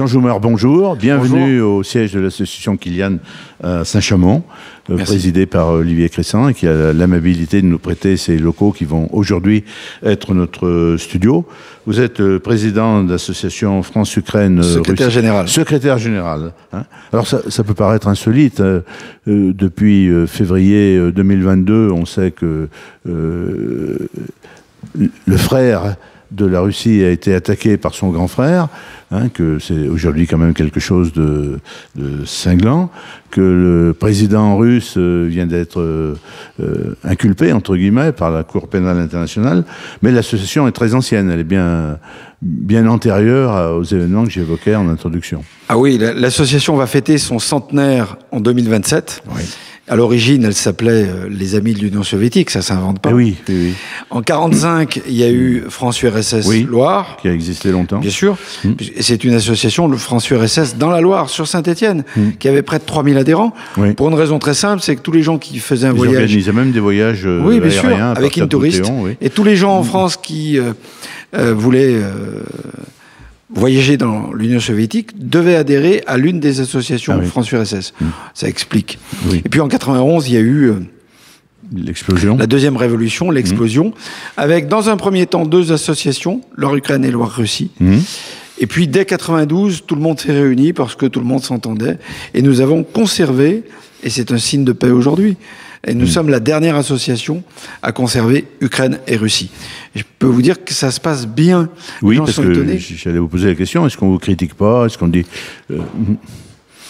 Jean Joumer, bonjour. Bienvenue au siège de l'association Kilian à Saint-Chamond, présidée par Olivier Crescent, et qui a l'amabilité de nous prêter ces locaux qui vont aujourd'hui être notre studio. Vous êtes président de l'association France-Ukraine. Secrétaire général. Secrétaire général. Hein. Alors ça peut paraître insolite. Depuis février 2022, on sait que le frère de la Russie a été attaqué par son grand frère, hein, que c'est aujourd'hui quand même quelque chose de cinglant, que le président russe vient d'être inculpé, entre guillemets, par la Cour pénale internationale, mais l'association est très ancienne, elle est bien antérieure aux événements que j'évoquais en introduction. Ah oui, l'association va fêter son centenaire en 2027. Oui. À l'origine, elle s'appelait les Amis de l'Union soviétique, ça s'invente pas. Oui, oui, oui. En 1945, il y a eu France-URSS Loire. Qui a existé longtemps. Bien sûr. C'est une association, le France-URSS, dans la Loire, sur Saint-Étienne, qui avait près de 3000 adhérents. Oui. Pour une raison très simple, c'est que tous les gens qui faisaient un voyage... Ils organisaient même des voyages bien sûr, avec une touriste. Et tous les gens en France qui voulaient... voyager dans l'Union soviétique, devait adhérer à l'une des associations France-URSS. Ça explique. Oui. Et puis en 91, il y a eu l'explosion. La deuxième révolution, l'explosion, avec dans un premier temps 2 associations, Loire-Ukraine et Loire-Russie. Et puis dès 92, tout le monde s'est réuni parce que tout le monde s'entendait. Et nous avons conservé, et c'est un signe de paix aujourd'hui, et nous sommes la dernière association à conserver Ukraine et Russie. Et je peux vous dire que ça se passe bien. Oui, parce que j'allais vous poser la question, est-ce qu'on vous critique pas? Est-ce qu'on dit...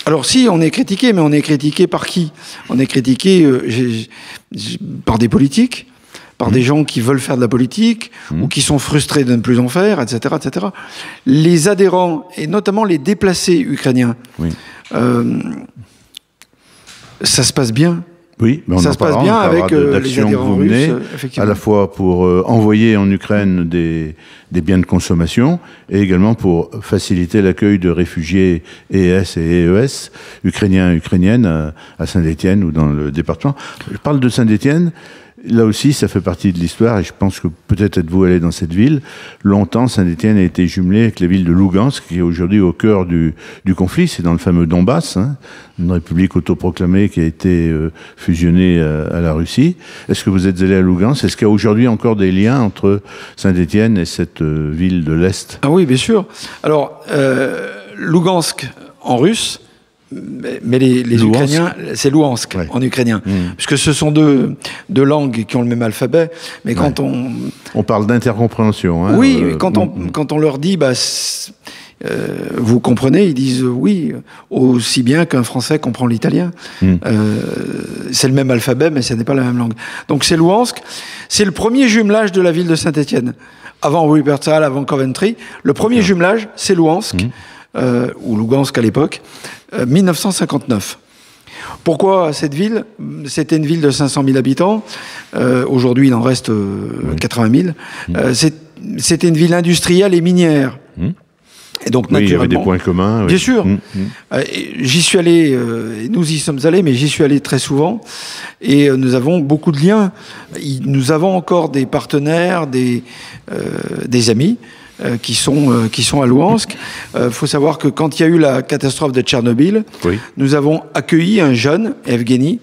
Alors si, on est critiqué, mais on est critiqué par qui? On est critiqué par des politiques, par des gens qui veulent faire de la politique, ou qui sont frustrés de ne plus en faire, etc., etc. Les adhérents, et notamment les déplacés ukrainiens, ça se passe bien. Oui, mais ça se passe bien avec les adhérents russes, à la fois pour envoyer en Ukraine des biens de consommation et également pour faciliter l'accueil de réfugiés ES et EES, ukrainiens et ukrainiennes, à Saint-Étienne ou dans le département. Je parle de Saint-Étienne. Là aussi, ça fait partie de l'histoire et je pense que peut-être êtes-vous allé dans cette ville. Longtemps, Saint-Étienne a été jumelée avec la ville de Lougansk, qui est aujourd'hui au cœur du conflit. C'est dans le fameux Donbass, hein, une république autoproclamée qui a été fusionnée à la Russie. Est-ce que vous êtes allé à Lougansk? Est-ce qu'il y a aujourd'hui encore des liens entre Saint-Étienne et cette ville de l'Est? Ah oui, bien sûr. Alors, Lougansk en russe, mais les Ukrainiens, c'est Louhansk en ukrainien, puisque ce sont deux langues qui ont le même alphabet. Mais quand on parle d'intercompréhension. Hein, oui, quand on leur dit, vous comprenez, ils disent oui, aussi bien qu'un Français comprend l'italien. C'est le même alphabet, mais ce n'est pas la même langue. Donc c'est Louhansk. C'est le premier jumelage de la ville de Saint-Étienne. Avant Wuppertal, avant Coventry, le premier jumelage, c'est Louhansk, ou Lougansk à l'époque. 1959. Pourquoi cette ville? C'était une ville de 500 000 habitants. Aujourd'hui, il en reste 80 000. C'était une ville industrielle et minière. Et donc, naturellement, il y avait des points communs. Bien sûr. J'y suis allé, nous y sommes allés, mais j'y suis allé très souvent. Et nous avons beaucoup de liens. Nous avons encore des partenaires, des amis. Qui sont à Louhansk. Faut savoir que quand il y a eu la catastrophe de Tchernobyl, nous avons accueilli un jeune, Evgeny,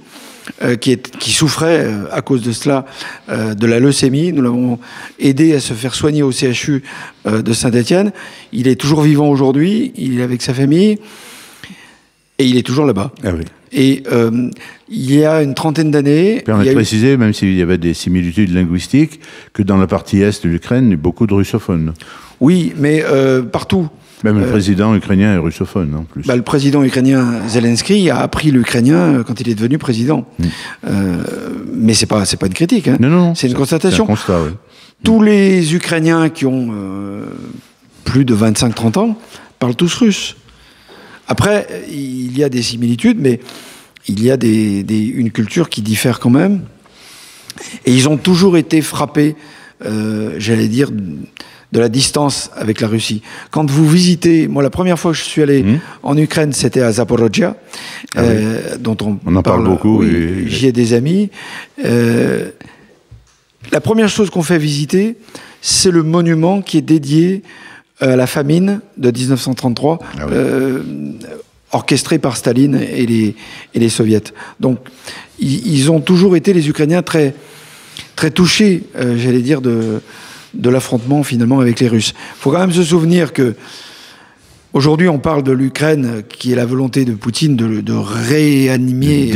qui souffrait à cause de cela de la leucémie. Nous l'avons aidé à se faire soigner au CHU de Saint-Étienne. Il est toujours vivant aujourd'hui, il est avec sa famille, et il est toujours là-bas. Ah oui. Et il y a une trentaine d'années... Permettez de préciser, même s'il y avait des similitudes linguistiques, que dans la partie est de l'Ukraine, il y a beaucoup de russophones. Oui, mais partout. Même le président ukrainien est russophone, en plus. Le président ukrainien Zelensky a appris l'ukrainien quand il est devenu président. Mais c'est pas une critique. Hein. Non, c'est une constatation. C'est un constat, oui. Tous les Ukrainiens qui ont plus de 25-30 ans parlent tous russe. Après, il y a des similitudes, mais il y a une culture qui diffère quand même. Et ils ont toujours été frappés, j'allais dire, de la distance avec la Russie. Quand vous visitez... Moi, la première fois que je suis allé en Ukraine, c'était à Zaporozhia, dont on en parle beaucoup. Oui, j'y ai des amis. La première chose qu'on fait visiter, c'est le monument qui est dédié à la famine de 1933, orchestrée par Staline et les soviets. Donc, ils ont toujours été, les Ukrainiens, très, très touchés, j'allais dire, de l'affrontement, finalement, avec les Russes. Il faut quand même se souvenir que aujourd'hui, on parle de l'Ukraine, qui est la volonté de Poutine de réanimer,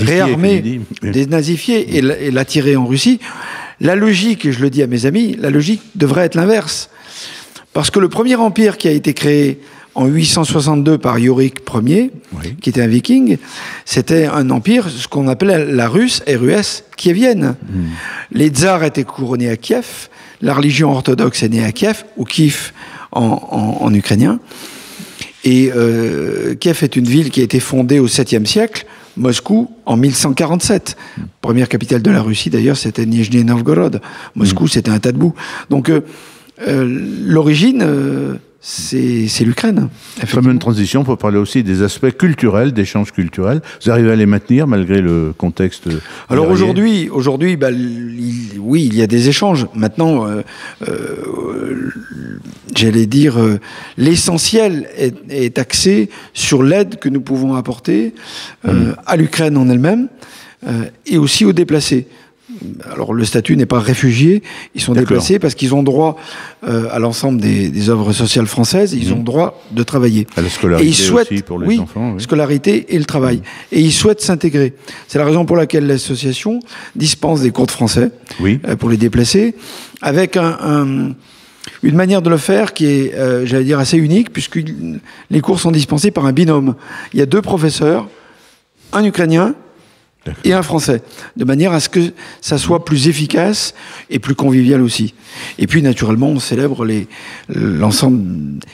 réarmer, dénazifier et l'attirer en Russie. La logique, et je le dis à mes amis, la logique devrait être l'inverse. Parce que le premier empire qui a été créé en 862 par Yorick Ier, qui était un viking, c'était un empire, ce qu'on appelait la Russe, RUS, kievienne. Les tsars étaient couronnés à Kiev, la religion orthodoxe est née à Kiev, ou Kiev en ukrainien. Et Kiev est une ville qui a été fondée au 7e siècle, Moscou en 1147. Première capitale de la Russie, d'ailleurs, c'était Nijni Novgorod. Moscou, c'était un tas de boue. Donc, l'origine, c'est l'Ukraine. Très bonne transition pour parler aussi des aspects culturels, d'échanges culturels. Vous arrivez à les maintenir malgré le contexte? Alors aujourd'hui, oui, il y a des échanges. Maintenant, j'allais dire, l'essentiel est axé sur l'aide que nous pouvons apporter à l'Ukraine en elle-même et aussi aux déplacés. Alors le statut n'est pas réfugié, ils sont déplacés parce qu'ils ont droit à l'ensemble des œuvres sociales françaises, ils ont droit de travailler. À la scolarité, et ils souhaitent, aussi pour les enfants. Scolarité et le travail. Et ils souhaitent s'intégrer. C'est la raison pour laquelle l'association dispense des cours de français pour les déplacés, avec une manière de le faire qui est, j'allais dire, assez unique, puisque les cours sont dispensés par un binôme. Il y a 2 professeurs, un Ukrainien et un Français, de manière à ce que ça soit plus efficace et plus convivial aussi. Et puis, naturellement, on célèbre l'ensemble.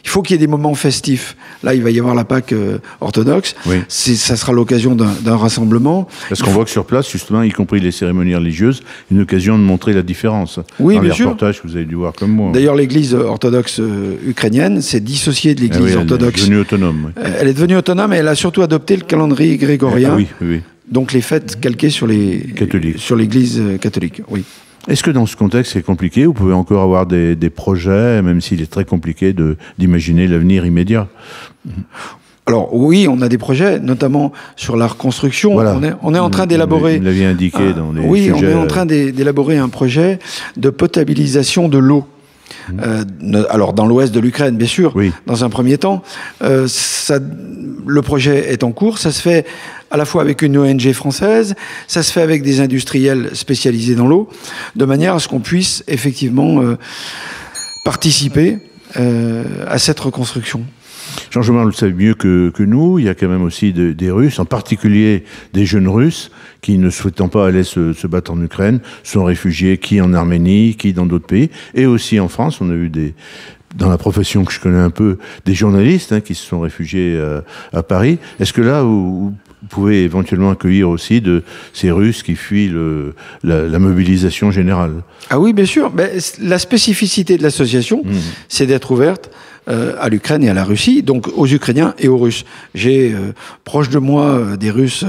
Il faut qu'il y ait des moments festifs. Là, il va y avoir la Pâque orthodoxe. Ça sera l'occasion d'un rassemblement. Parce qu'on voit que sur place, justement, y compris les cérémonies religieuses, une occasion de montrer la différence. Oui, dans bien les sûr. reportages que vous avez dû voir comme moi. D'ailleurs, l'église orthodoxe ukrainienne s'est dissociée de l'église orthodoxe. Elle est devenue autonome. Elle est devenue autonome et elle a surtout adopté le calendrier grégorien. Oui. Donc les fêtes calquées sur l'Église catholique, oui. Est-ce que dans ce contexte c'est compliqué? Vous pouvez encore avoir des projets, même s'il est très compliqué d'imaginer l'avenir immédiat? Alors oui, on a des projets, notamment sur la reconstruction. Voilà. On est en train d'élaborer... Vous l'aviez indiqué dans les sujets... Oui, on est en train d'élaborer un projet de potabilisation de l'eau. Alors dans l'ouest de l'Ukraine, bien sûr, dans un premier temps. Le projet est en cours, ça se fait à la fois avec une ONG française, ça se fait avec des industriels spécialisés dans l'eau, de manière à ce qu'on puisse effectivement participer à cette reconstruction. Jean-Jaumar le savait mieux que nous, il y a quand même aussi des Russes, en particulier des jeunes Russes, qui ne souhaitant pas aller se battre en Ukraine, sont réfugiés qui en Arménie, qui dans d'autres pays, et aussi en France. On a eu dans la profession que je connais un peu, des journalistes qui se sont réfugiés à Paris. Est-ce que là, vous pouvez éventuellement accueillir aussi de ces Russes qui fuient la mobilisation générale? Ah oui, bien sûr. Mais la spécificité de l'association, c'est d'être ouverte à l'Ukraine et à la Russie, donc aux Ukrainiens et aux Russes. J'ai proche de moi des Russes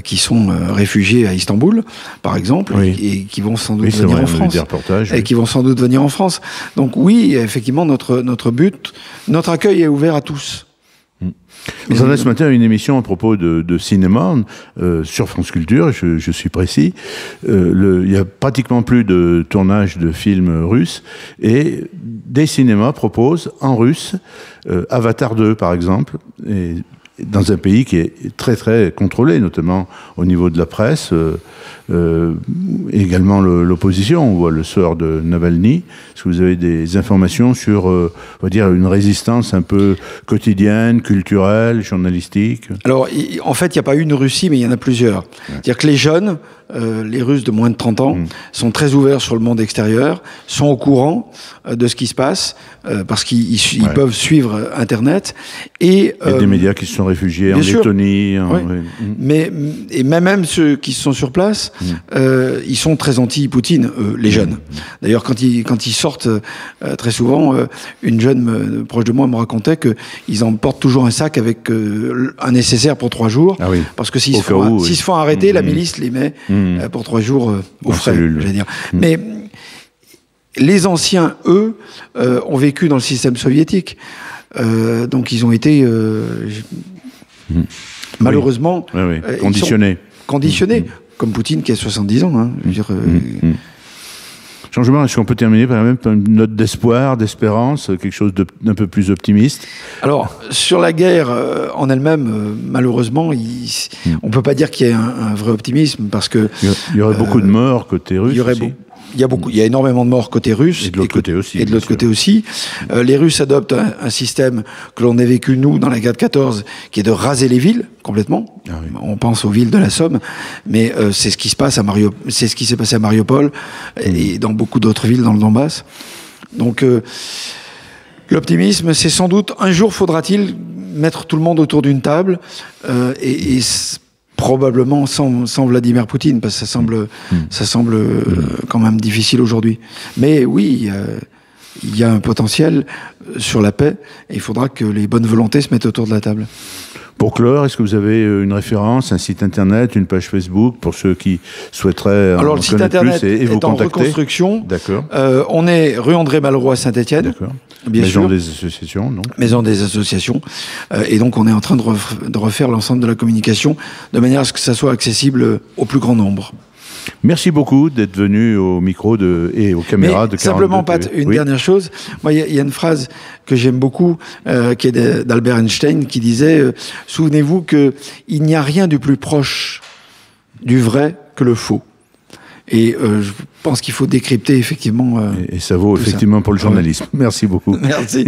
qui sont réfugiés à Istanbul, par exemple, et qui vont sans doute venir en France. Et qui vont sans doute venir en France. Donc oui, effectivement, notre but, notre accueil est ouvert à tous. Vous en avez ce matin une émission à propos de cinéma sur France Culture, je suis précis. Il y a pratiquement plus de tournage de films russes et des cinémas proposent en russe Avatar 2 par exemple, et dans un pays qui est très très contrôlé, notamment au niveau de la presse, également l'opposition. On voit le sort de Navalny. Est-ce que vous avez des informations sur, on va dire, une résistance un peu quotidienne, culturelle, journalistique? Alors, en fait, il n'y a pas une Russie, mais il y en a plusieurs. C'est-à-dire que les jeunes, les Russes de moins de 30 ans, sont très ouverts sur le monde extérieur, sont au courant de ce qui se passe, parce qu'ils peuvent suivre Internet. Et des médias qui se sont réfugiés en Lettonie. Mais même ceux qui sont sur place, ils sont très anti-Poutine, les jeunes. D'ailleurs, quand ils sortent, très souvent, une jeune proche de moi me racontait qu'ils emportent toujours un sac avec un nécessaire pour 3 jours, parce que s'ils se font arrêter, la milice les met pour 3 jours au frais, j'allais dire. Mais Les anciens, eux, ont vécu dans le système soviétique. Donc ils ont été malheureusement conditionnés. Comme Poutine qui a 70 ans. Hein, je veux dire, Jean Joubert, est-ce qu'on peut terminer par une note d'espoir, d'espérance, quelque chose d'un peu plus optimiste? Alors, sur la guerre en elle-même, malheureusement, on ne peut pas dire qu'il y ait un vrai optimisme, parce que... Il y aurait beaucoup de morts côté russe aussi. Il y a énormément de morts côté russe. Et de l'autre côté aussi. Et de l'autre côté aussi. Les Russes adoptent un système que l'on a vécu, nous, dans la guerre de 14, qui est de raser les villes, complètement. Ah oui. On pense aux villes de la Somme, mais c'est ce qui se passe c'est ce qui s'est passé à Mariupol et dans beaucoup d'autres villes dans le Donbass. Donc, l'optimisme, c'est sans doute, un jour faudra-t-il mettre tout le monde autour d'une table probablement sans Vladimir Poutine, parce que ça semble quand même difficile aujourd'hui. Mais oui, il y a un potentiel sur la paix, et il faudra que les bonnes volontés se mettent autour de la table. Pour clore, est-ce que vous avez une référence, un site internet, une page Facebook, pour ceux qui souhaiteraient Alors, le site internet et vous est en contacter? reconstruction. D'accord. On est rue André Malraux à Saint-Étienne. D'accord. Bien sûr. Maison des associations, non? Maison des associations. Et donc, on est en train de refaire l'ensemble de la communication de manière à ce que ça soit accessible au plus grand nombre. Merci beaucoup d'être venu au micro et aux caméras de 42 Simplement, Pat, une dernière chose. Moi, il y a une phrase que j'aime beaucoup, qui est d'Albert Einstein, qui disait souvenez-vous qu'il n'y a rien de plus proche du vrai que le faux. Et je pense qu'il faut décrypter effectivement. Et ça vaut effectivement pour le journalisme. Merci beaucoup. Merci.